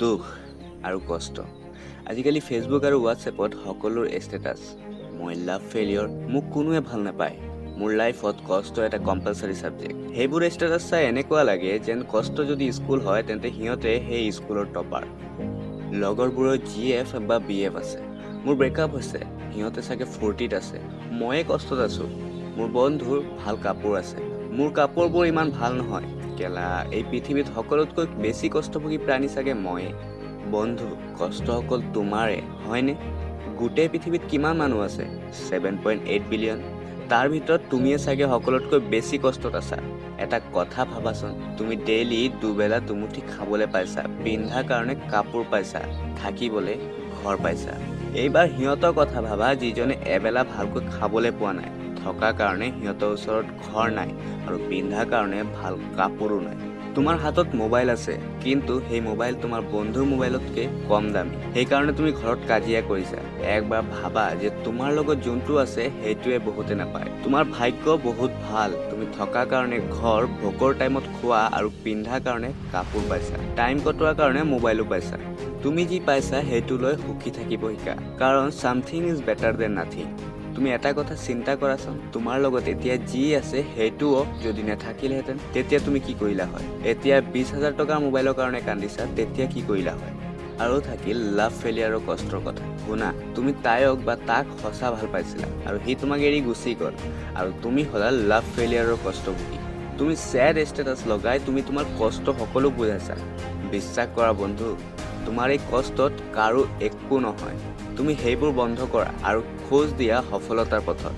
দুখ আৰু কষ্ট। আজিকালি ফেচবুক আৰু হোৱাটছএপত সকলোৰ ষ্টেটাছ। মই লাভ ফেইলিয়ৰ, মোক কোনোৱে ভাল নাপায়। মোৰ লাইফত কষ্ট এটা কম্পালচাৰী ছাবজেক্ট। সেইবোৰ ষ্টেটাছ চাই এনেকুৱা লাগে যেন কষ্ট যদি স্কুল হয় তেন্তে সিহঁতে সেই স্কুলৰ টপাৰ। লগৰবোৰৰ GF বা BF আছে। মোৰ ব্ৰেকআপ হৈছে, সিহঁতে চাগে 40ত আছে। ময়ে কষ্টত আছোঁ। মোৰ বন্ধুৰ ভাল কাপোৰ আছে, মোৰ কাপোৰবোৰ ইমান ভাল নহয়। কেলা, এই পৃথিৱীত সকলোতকৈ বেছি কষ্টভোগী প্ৰাণী চাগে ময়ে। বন্ধু, কষ্ট অকল তোমাৰে হয়নে? গোটেই পৃথিৱীত কিমান মানুহ আছে? 7.8 বিলিয়ন। তাৰ ভিতৰত তুমিয়ে চাগে সকলোতকৈ বেছি কষ্টত আছা। এটা কথা ভাবাচোন, তুমি ডেইলি দুবেলা দুমুঠি খাবলৈ পাইছা, পিন্ধাৰ কাৰণে কাপোৰ পাইছা, থাকিবলৈ ঘৰ পাইছা। এইবাৰ সিহঁতৰ কথা ভাবা যিজনে এবেলা ভালকৈ খাবলৈ পোৱা নাই, থকাৰ কাৰণে সিহঁতৰ ওচৰত ঘৰ নাই আৰু পিন্ধাৰ কাৰণে ভাল কাপোৰো নাই। তোমাৰ হাতত মোবাইল আছে, কিন্তু সেই মোবাইল তোমাৰ বন্ধুৰ মোবাইলতকৈ কম দামী। সেইকাৰণে তুমি ঘৰত কাজিয়া কৰিছা। একবাৰ ভাবা যে তোমাৰ লগত যোনটো আছে সেইটোৱে বহুতে নাপায়। তোমাৰ ভাগ্য বহুত ভাল, তুমি থকাৰ কাৰণে ঘৰ, ভোকৰ টাইমত খোৱা আৰু পিন্ধাৰ কাৰণে কাপোৰ পাইছা, টাইম কটোৱাৰ কাৰণে মোবাইলো পাইছা। তুমি যি পাইছা সেইটো লৈ সুখী থাকিব শিকা, কাৰণ something is better than nothing. তুমি এটা কথা চিন্তা কৰাচোন, তোমাৰ লগত এতিয়া যি আছে সেইটোও যদি নাথাকিলেহেঁতেন তেতিয়া তুমি কি কৰিলা হয়? এতিয়া 20,000 টকাৰ মোবাইলৰ কাৰণে কান্দিছা, তেতিয়া কি কৰিলা হয়? আৰু থাকিল লাভ ফেইলিয়াৰৰ কষ্টৰ কথা। শুনা, তুমি তাইক বা তাক সঁচা ভাল পাইছিলা আৰু সি তোমাক এৰি গুচি গ'ল আৰু তুমি হ'লা লাভ ফেইলিয়াৰৰ কষ্টভোগী। তুমি চেড ষ্টেটাছ লগাই তুমি তোমাৰ কষ্ট সকলো বুজাইছা। বিশ্বাস কৰা বন্ধু, তোমাৰ এই কষ্টত কাৰো একো নহয়। তুমি সেইবোৰ বন্ধ কৰা আৰু খোজ দিয়া সফলতাৰ পথত।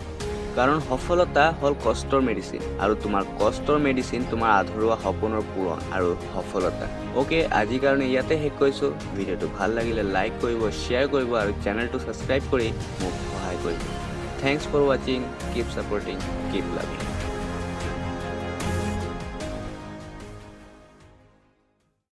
কাৰণ সফলতা হ'ল কষ্টৰ মেডিচিন আৰু তোমাৰ কষ্টৰ মেডিচিন তোমাৰ আধৰুৱা সপোনৰ পূৰণ আৰু সফলতা। অ'কে, আজিৰ কাৰণে ইয়াতে শেষ কৰিছোঁ। ভিডিঅ'টো ভাল লাগিলে লাইক কৰিব, শ্বেয়াৰ কৰিব আৰু চেনেলটো ছাবস্ক্ৰাইব কৰি মোক সহায় কৰিব। থেংকছ ফৰ ৱাচিং, কিপ ছাপৰ্টিং, কিপ লাভিং।